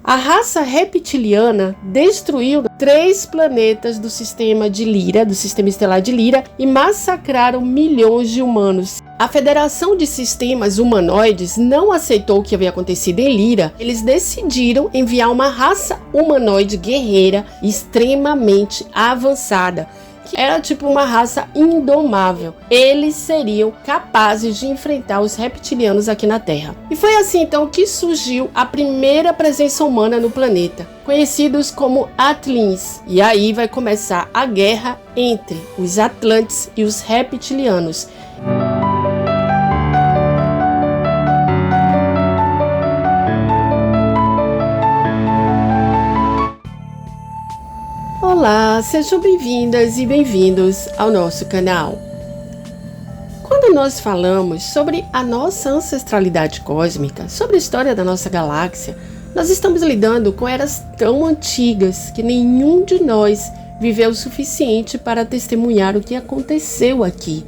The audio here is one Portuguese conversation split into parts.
A raça reptiliana destruiu 3 planetas do sistema de Lyra, do sistema estelar de Lyra, e massacraram milhões de humanos. A Federação de Sistemas Humanoides não aceitou o que havia acontecido em Lyra. Eles decidiram enviar uma raça humanoide guerreira extremamente avançada, que era tipo uma raça indomável. Eles seriam capazes de enfrentar os reptilianos aqui na Terra. E foi assim então que surgiu a primeira presença humana no planeta, conhecidos como Atlins. E aí vai começar a guerra entre os Atlantes e os reptilianos. Olá, sejam bem-vindas e bem-vindos ao nosso canal. Quando nós falamos sobre a nossa ancestralidade cósmica, sobre a história da nossa galáxia, nós estamos lidando com eras tão antigas que nenhum de nós viveu o suficiente para testemunhar o que aconteceu aqui.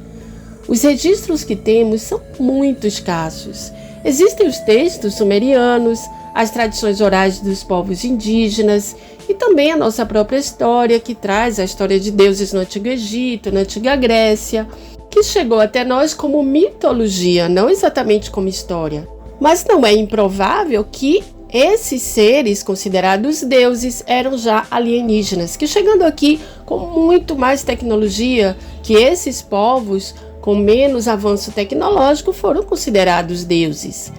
Os registros que temos são muito escassos. Existem os textos sumerianos, as tradições orais dos povos indígenas e também a nossa própria história, que traz a história de deuses no Antigo Egito, na Antiga Grécia, que chegou até nós como mitologia, não exatamente como história. Mas não é improvável que esses seres considerados deuses eram já alienígenas, que chegando aqui com muito mais tecnologia que esses povos com menos avanço tecnológico foram considerados deuses.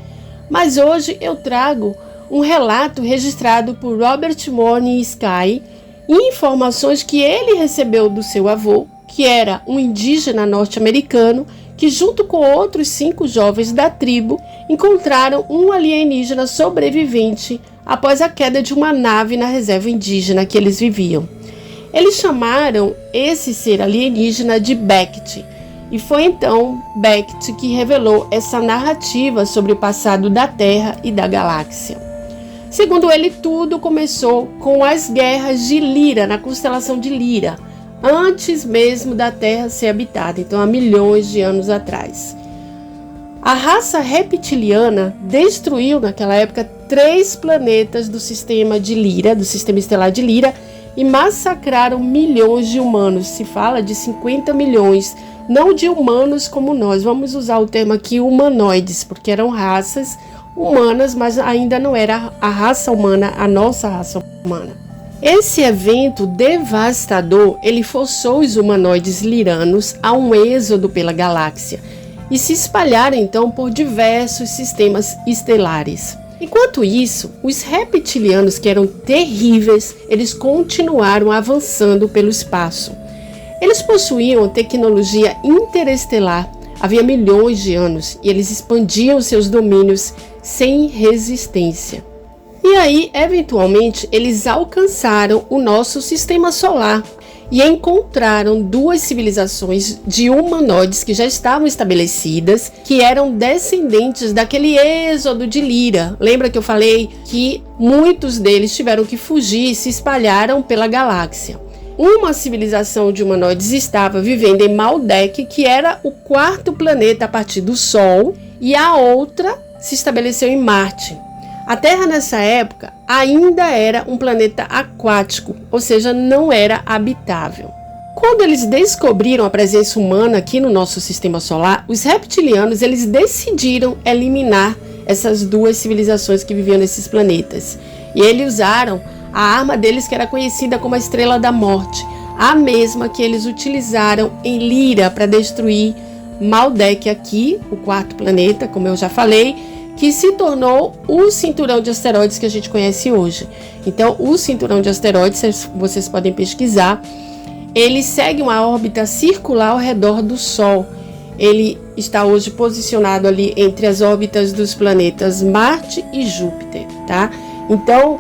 Mas hoje eu trago um relato registrado por Robert Morning Sky e informações que ele recebeu do seu avô, que era um indígena norte-americano, que junto com outros 5 jovens da tribo encontraram um alienígena sobrevivente após a queda de uma nave na reserva indígena que eles viviam. Eles chamaram esse ser alienígena de Beckett, e foi então Beckett que revelou essa narrativa sobre o passado da Terra e da galáxia. Segundo ele, tudo começou com as guerras de Lyra, na constelação de Lyra, antes mesmo da Terra ser habitada, então há milhões de anos atrás. A raça reptiliana destruiu naquela época 3 planetas do sistema de Lyra, do sistema estelar de Lyra, e massacraram milhões de humanos. Se fala de 50 milhões, não de humanos como nós. Vamos usar o termo aqui humanoides, porque eram raças humanas, mas ainda não era a raça humana, a nossa raça humana. Esse evento devastador, ele forçou os humanoides liranos a um êxodo pela galáxia e se espalharam então por diversos sistemas estelares. Enquanto isso, os reptilianos, que eram terríveis, eles continuaram avançando pelo espaço. Eles possuíam tecnologia interestelar havia milhões de anos e eles expandiam seus domínios sem resistência. E aí, eventualmente, eles alcançaram o nosso sistema solar e encontraram 2 civilizações de humanoides que já estavam estabelecidas, que eram descendentes daquele êxodo de Lyra. Lembra que eu falei que muitos deles tiveram que fugir e se espalharam pela galáxia? Uma civilização de humanoides estava vivendo em Maldek, que era o 4º planeta a partir do Sol, e a outra se estabeleceu em Marte. A Terra nessa época ainda era um planeta aquático, ou seja, não era habitável. Quando eles descobriram a presença humana aqui no nosso sistema solar, os reptilianos eles decidiram eliminar essas 2 civilizações que viviam nesses planetas. E eles usaram a arma deles, que era conhecida como a Estrela da Morte, a mesma que eles utilizaram em Lyra para destruir Maldek aqui, o 4º planeta, como eu já falei, que se tornou o cinturão de asteroides que a gente conhece hoje. Então, o cinturão de asteroides, vocês podem pesquisar, ele segue uma órbita circular ao redor do Sol. Ele está hoje posicionado ali entre as órbitas dos planetas Marte e Júpiter, tá? Então,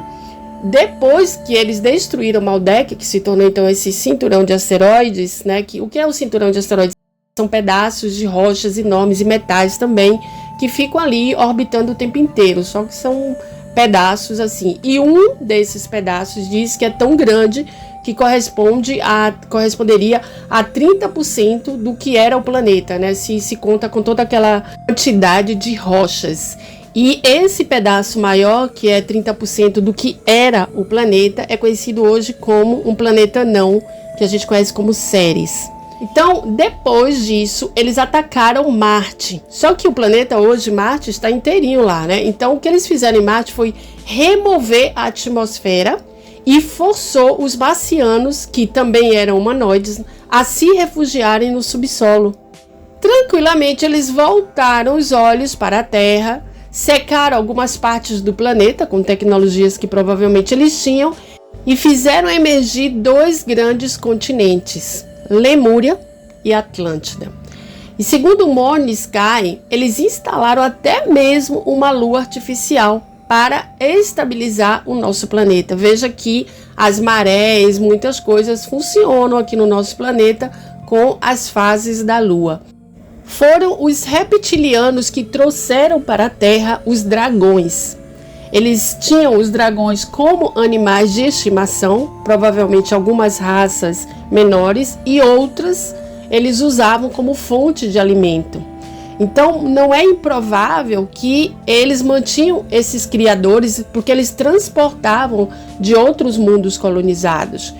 depois que eles destruíram Maldek, que se tornou então esse cinturão de asteroides, né? O que é o cinturão de asteroides? São pedaços de rochas enormes e metais também, que ficam ali orbitando o tempo inteiro, só que são pedaços assim. E um desses pedaços diz que é tão grande que corresponderia a 30% do que era o planeta, né? Se conta com toda aquela quantidade de rochas. E esse pedaço maior, que é 30% do que era o planeta, é conhecido hoje como um planeta não, que a gente conhece como Ceres. Então, depois disso, eles atacaram Marte. Só que o planeta hoje, Marte, está inteirinho lá, né? Então, o que eles fizeram em Marte foi remover a atmosfera e forçou os marcianos, que também eram humanoides, a se refugiarem no subsolo. Tranquilamente, eles voltaram os olhos para a Terra, secaram algumas partes do planeta com tecnologias que provavelmente eles tinham e fizeram emergir 2 grandes continentes, Lemúria e Atlântida. E segundo Morning Sky, eles instalaram até mesmo uma lua artificial para estabilizar o nosso planeta. Veja que as marés, muitas coisas funcionam aqui no nosso planeta com as fases da lua. Foram os reptilianos que trouxeram para a Terra os dragões. Eles tinham os dragões como animais de estimação, provavelmente algumas raças menores, e outras eles usavam como fonte de alimento. Então, não é improvável que eles mantinham esses criadores, porque eles transportavam de outros mundos colonizados.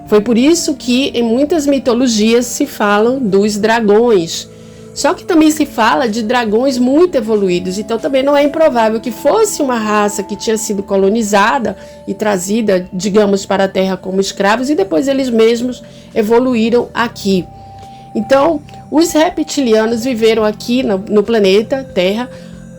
Foi por isso que em muitas mitologias se falam dos dragões. Só que também se fala de dragões muito evoluídos, então também não é improvável que fosse uma raça que tinha sido colonizada e trazida, digamos, para a Terra como escravos, e depois eles mesmos evoluíram aqui. Então, os reptilianos viveram aqui no planeta Terra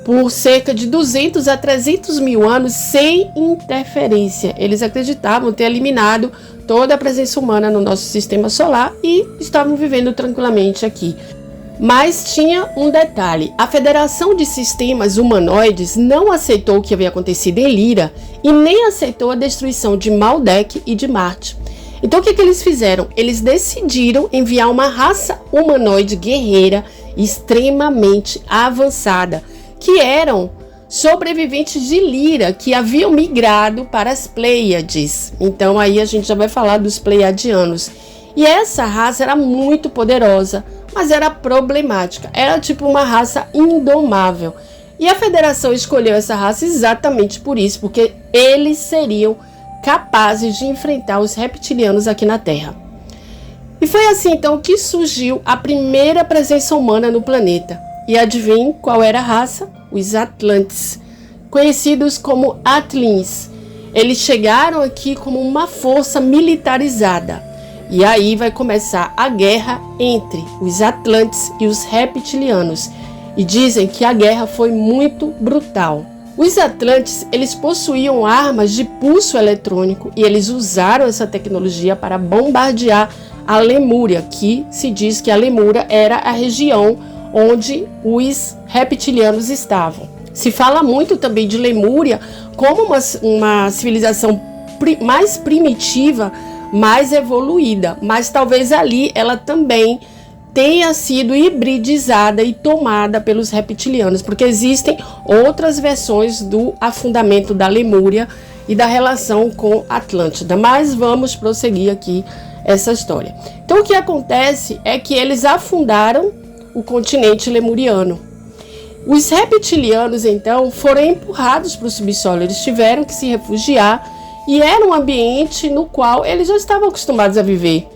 por cerca de 200 a 300 mil anos sem interferência. Eles acreditavam ter eliminado toda a presença humana no nosso sistema solar e estavam vivendo tranquilamente aqui. Mas tinha um detalhe: a Federação de Sistemas Humanoides não aceitou o que havia acontecido em Lyra e nem aceitou a destruição de Maldek e de Marte. Então o que eles fizeram? Eles decidiram enviar uma raça humanoide guerreira extremamente avançada, que eram sobreviventes de Lyra, que haviam migrado para as Pleiades. Então aí a gente já vai falar dos Pleiadianos. E essa raça era muito poderosa, mas era problemática. Era tipo uma raça indomável. E a Federação escolheu essa raça exatamente por isso, porque eles seriam capazes de enfrentar os reptilianos aqui na Terra. E foi assim então que surgiu a primeira presença humana no planeta. E adivinhe qual era a raça? Os Atlantes, conhecidos como Atlins. Eles chegaram aqui como uma força militarizada. E aí vai começar a guerra entre os Atlantes e os reptilianos. E dizem que a guerra foi muito brutal. Os Atlantes, eles possuíam armas de pulso eletrônico e eles usaram essa tecnologia para bombardear a Lemúria, que se diz que a Lemúria era a região onde os reptilianos estavam. Se fala muito também de Lemúria como uma civilização mais primitiva, mais evoluída, mas talvez ali ela também tenha sido hibridizada e tomada pelos reptilianos, porque existem outras versões do afundamento da Lemúria e da relação com Atlântida, mas vamos prosseguir aqui essa história. Então o que acontece é que eles afundaram o continente lemuriano. Os reptilianos então foram empurrados para o subsolo, eles tiveram que se refugiar e era um ambiente no qual eles já estavam acostumados a viver.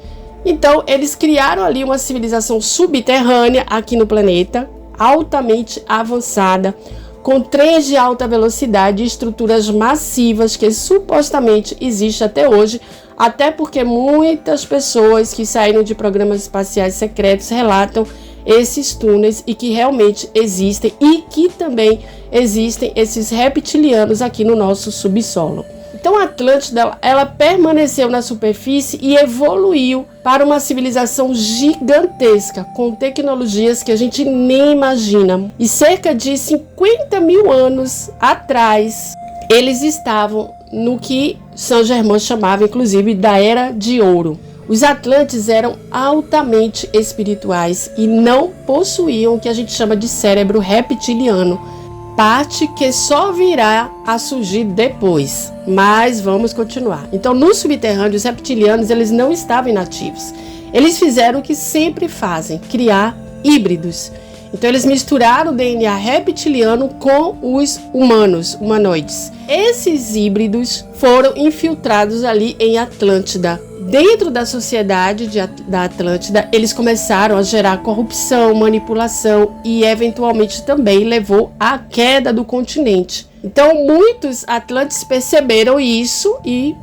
Então, eles criaram ali uma civilização subterrânea aqui no planeta, altamente avançada, com trens de alta velocidade e estruturas massivas que supostamente existem até hoje, até porque muitas pessoas que saíram de programas espaciais secretos relatam esses túneis e que realmente existem e que também existem esses reptilianos aqui no nosso subsolo. Então a Atlântida, ela permaneceu na superfície e evoluiu para uma civilização gigantesca, com tecnologias que a gente nem imagina. E cerca de 50 mil anos atrás, eles estavam no que Saint-Germain chamava, inclusive, da Era de Ouro. Os Atlantes eram altamente espirituais e não possuíam o que a gente chama de cérebro reptiliano, parte que só virá a surgir depois. Mas vamos continuar. Então, no subterrâneo, os reptilianos eles não estavam inativos. Eles fizeram o que sempre fazem, criar híbridos. Então eles misturaram o DNA reptiliano com os humanoides. Esses híbridos foram infiltrados ali em Atlântida. Dentro da sociedade da Atlântida, eles começaram a gerar corrupção, manipulação e eventualmente também levou à queda do continente. Então, muitos atlantes perceberam isso e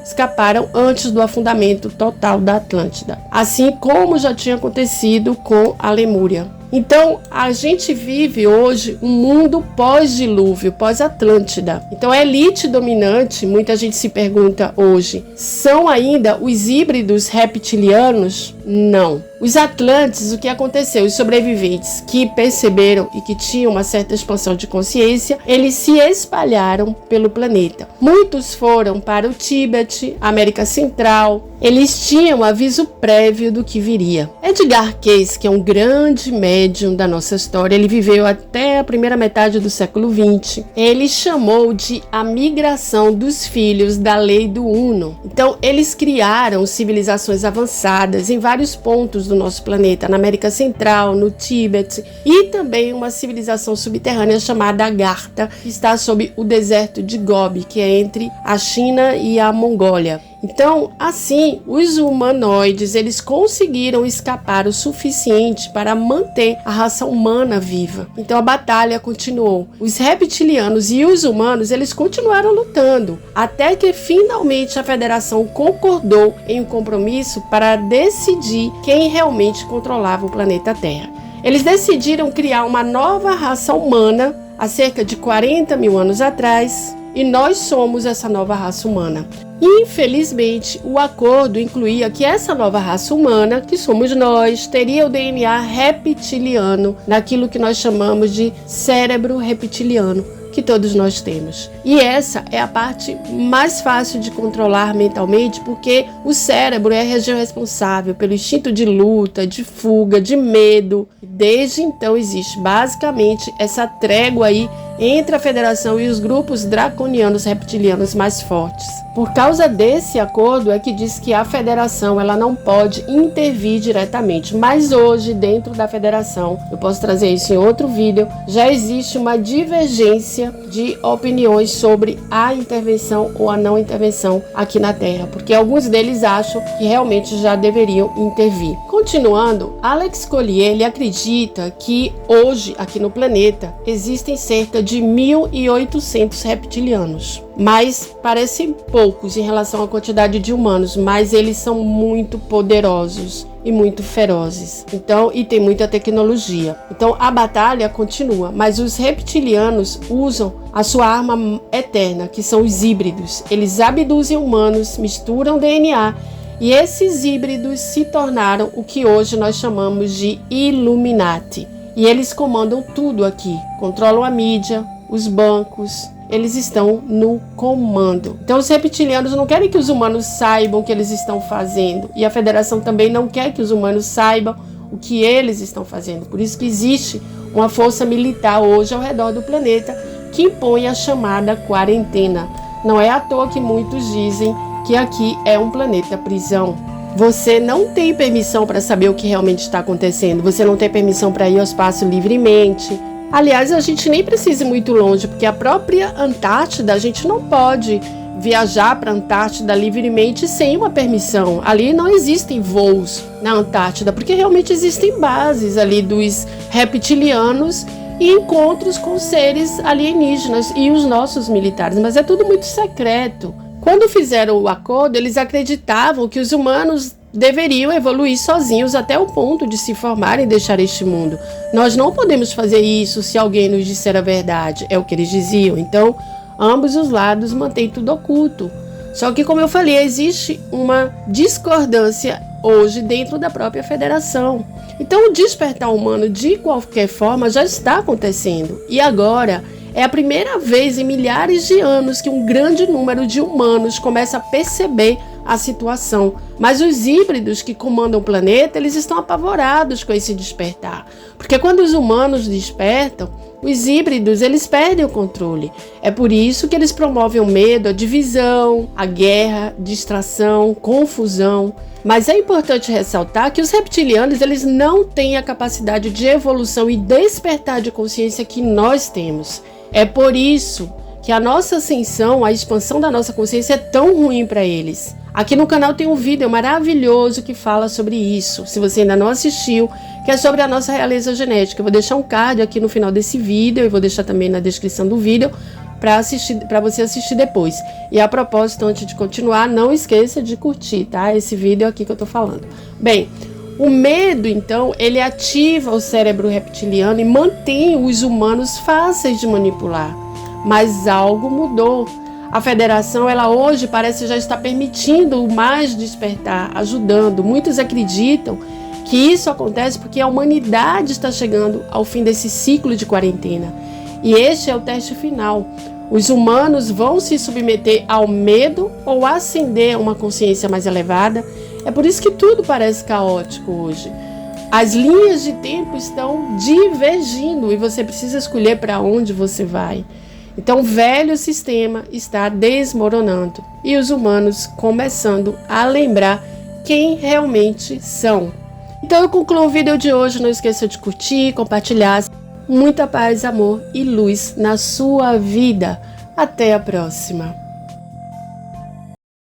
escaparam antes do afundamento total da Atlântida, assim como já tinha acontecido com a Lemúria. Então, a gente vive hoje um mundo pós-dilúvio, pós-Atlântida. Então, a elite dominante, muita gente se pergunta hoje, são ainda os híbridos reptilianos? Não. Os atlantes, o que aconteceu? Os sobreviventes que perceberam e que tinham uma certa expansão de consciência, eles se espalharam pelo planeta. Muitos foram para o Tíbete, América Central. Eles tinham aviso prévio do que viria. Edgar Cayce, que é um grande médium da nossa história, ele viveu até a primeira metade do século XX. Ele chamou de a migração dos filhos da lei do Uno. Então, eles criaram civilizações avançadas em vários pontos do nosso planeta, na América Central, no Tíbete, e também uma civilização subterrânea chamada Agartha, que está sob o deserto de Gobi, que é entre a China e a Mongólia. Então, assim, os humanoides, eles conseguiram escapar o suficiente para manter a raça humana viva. Então, a batalha continuou. Os reptilianos e os humanos, eles continuaram lutando, até que finalmente a Federação concordou em um compromisso para decidir quem realmente controlava o planeta Terra. Eles decidiram criar uma nova raça humana há cerca de 40 mil anos atrás, e nós somos essa nova raça humana. Infelizmente, o acordo incluía que essa nova raça humana, que somos nós, teria o DNA reptiliano, naquilo que nós chamamos de cérebro reptiliano, que todos nós temos. E essa é a parte mais fácil de controlar mentalmente, porque o cérebro é a região responsável pelo instinto de luta, de fuga, de medo. Desde então existe basicamente essa trégua aí entre a Federação e os grupos draconianos reptilianos mais fortes. Por causa desse acordo é que diz que a Federação ela não pode intervir diretamente, mas hoje dentro da Federação, eu posso trazer isso em outro vídeo, já existe uma divergência de opiniões sobre a intervenção ou a não intervenção aqui na Terra, porque alguns deles acham que realmente já deveriam intervir. Continuando, Alex Collier ele acredita que hoje aqui no planeta existem cerca de 1.800 reptilianos, mas parecem poucos em relação à quantidade de humanos, mas eles são muito poderosos e muito ferozes. Então, e tem muita tecnologia. Então, a batalha continua, mas os reptilianos usam a sua arma eterna, que são os híbridos. Eles abduzem humanos, misturam DNA, e esses híbridos se tornaram o que hoje nós chamamos de Illuminati. E eles comandam tudo aqui, controlam a mídia, os bancos, eles estão no comando. Então os reptilianos não querem que os humanos saibam o que eles estão fazendo, e a Federação também não quer que os humanos saibam o que eles estão fazendo. Por isso que existe uma força militar hoje ao redor do planeta que impõe a chamada quarentena. Não é à toa que muitos dizem que aqui é um planeta prisão. Você não tem permissão para saber o que realmente está acontecendo. Você não tem permissão para ir ao espaço livremente. Aliás, a gente nem precisa ir muito longe, porque a própria Antártida, a gente não pode viajar para a Antártida livremente sem uma permissão. Ali não existem voos na Antártida, porque realmente existem bases ali dos reptilianos e encontros com seres alienígenas e os nossos militares, mas é tudo muito secreto. Quando fizeram o acordo, eles acreditavam que os humanos deveriam evoluir sozinhos até o ponto de se formarem e deixar este mundo. Nós não podemos fazer isso se alguém nos disser a verdade, é o que eles diziam. Então, ambos os lados mantêm tudo oculto. Só que, como eu falei, existe uma discordância hoje dentro da própria Federação. Então, o despertar humano, de qualquer forma, já está acontecendo. E agora é a primeira vez em milhares de anos que um grande número de humanos começa a perceber a situação. Mas os híbridos que comandam o planeta, eles estão apavorados com esse despertar. Porque quando os humanos despertam, Os híbridos, eles perdem o controle. É por isso que eles promovem o medo, a divisão, a guerra, distração, confusão. Mas é importante ressaltar que os reptilianos, eles não têm a capacidade de evolução e despertar de consciência que nós temos. É por isso que a nossa ascensão, a expansão da nossa consciência é tão ruim para eles. Aqui no canal tem um vídeo maravilhoso que fala sobre isso, se você ainda não assistiu, que é sobre a nossa realeza genética. Eu vou deixar um card aqui no final desse vídeo e vou deixar também na descrição do vídeo para você assistir depois. E a propósito, antes de continuar, não esqueça de curtir, tá? Esse vídeo aqui que eu tô falando. Bem, o medo, então, ele ativa o cérebro reptiliano e mantém os humanos fáceis de manipular. Mas algo mudou. A federação, ela hoje parece já estar permitindo o mais despertar, ajudando. Muitos acreditam que isso acontece porque a humanidade está chegando ao fim desse ciclo de quarentena. E este é o teste final. Os humanos vão se submeter ao medo ou ascender a uma consciência mais elevada. É por isso que tudo parece caótico hoje. As linhas de tempo estão divergindo e você precisa escolher para onde você vai. Então o velho sistema está desmoronando e os humanos começando a lembrar quem realmente são. Então eu concluo o vídeo de hoje. Não esqueça de curtir, compartilhar. Muita paz, amor e luz na sua vida. Até a próxima.